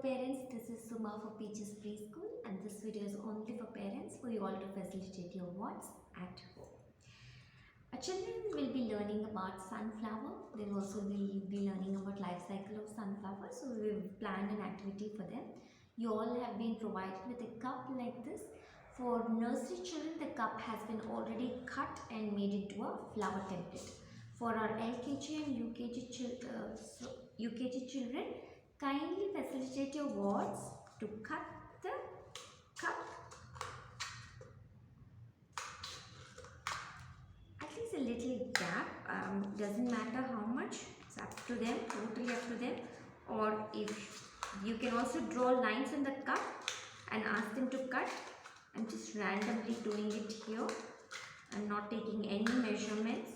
parents, this is Suma for Peaches Preschool, and this video is only for parents for you all to facilitate your works at home. Our children will be learning about sunflower. They will also be learning about life cycle of sunflower. So we've planned an activity for them. You all have been provided with a cup like this. For nursery children, the cup has been already cut and made into a flower template. For our LKG and UKG children, kindly facilitate your wards to cut the cup at least a little gap. Doesn't matter how much, it's up to them, totally up to them. Or if you can also draw lines on the cup and ask them to cut. I'm just randomly doing it here. I'm not taking any measurements.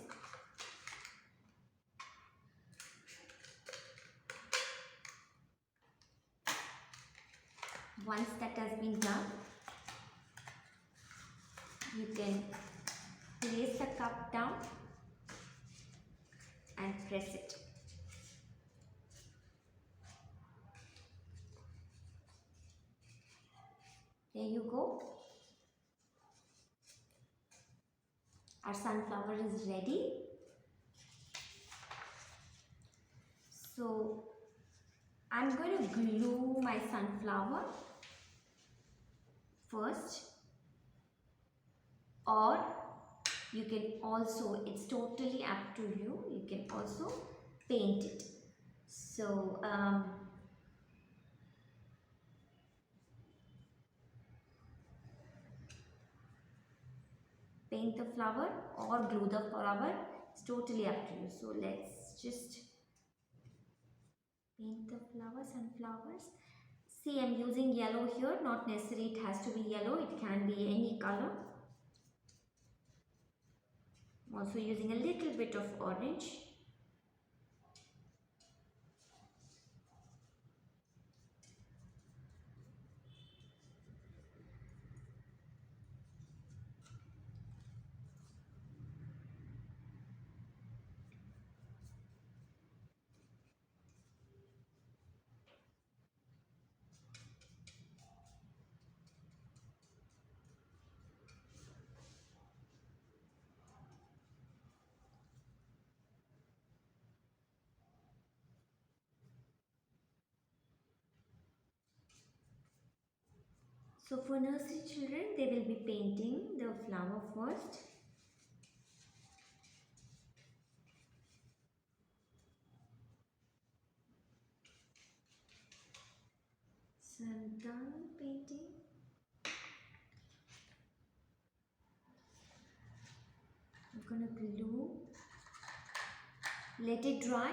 Once that has been done, you can place the cup down and press it. There you go. Our sunflower is ready. So I'm going to glue my sunflower first, or you can also, it's totally up to you, you can also paint it. So paint the flower or glue the flower, it's totally up to you. So let's just paint the sunflowers. See, I'm using yellow here, not necessarily it has to be yellow, it can be any color. I'm also using a little bit of orange. So for nursery children, they will be painting the flower first. So I'm done painting. I'm gonna glue. Let it dry.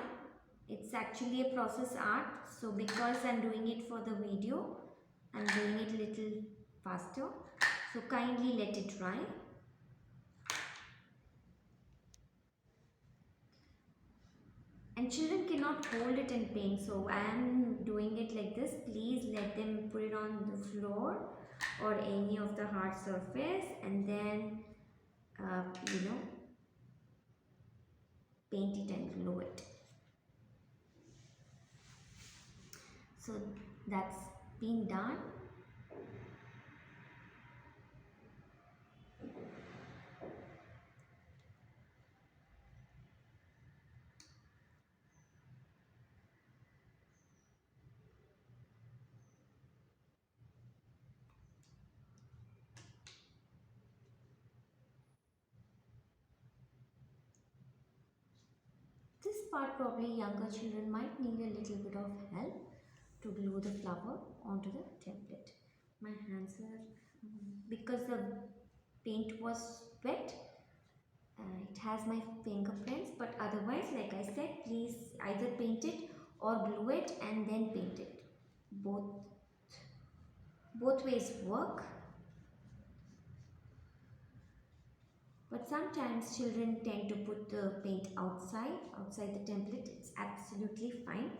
It's actually a process art. So because I'm doing it for the video, I'm doing it a little faster. So kindly let it dry. And children cannot hold it and paint. So I am doing it like this. Please let them put it on the floor or any of the hard surface, and then paint it and glue it. So that's been done. This part probably younger children might need a little bit of help to glue the flower onto the template. My hands are, because the paint was wet, it has my fingerprints, but otherwise, like I said, please either paint it or glue it and then paint it. Both ways work. But sometimes children tend to put the paint outside the template. It's absolutely fine.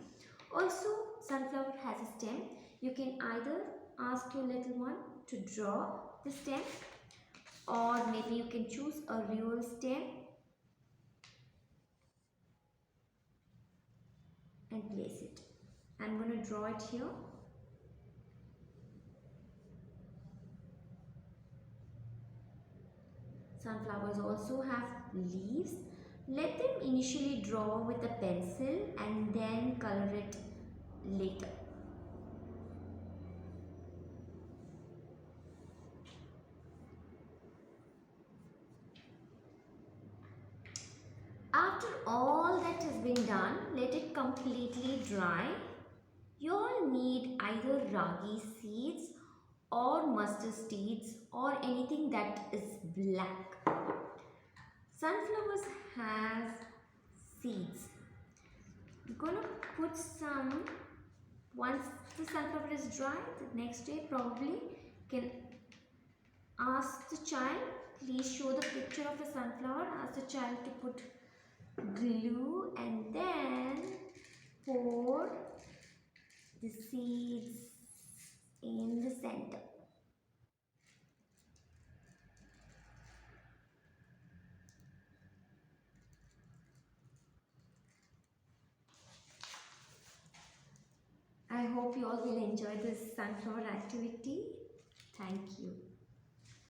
Also, sunflower has a stem. You can either ask your little one to draw the stem, or maybe you can choose a real stem and place it. I'm going to draw it here. Sunflowers also have leaves. Let them initially draw with a pencil and then color it later. After all that has been done, let it completely dry. You all need either ragi seeds or mustard seeds or anything that is black. Sunflowers has seeds. You're gonna put some, once the sunflower is dry, the next day probably can ask the child, please show the picture of a sunflower, ask the child to put glue and then pour the seeds in the center. I hope you all will enjoy this sunflower activity. Thank you.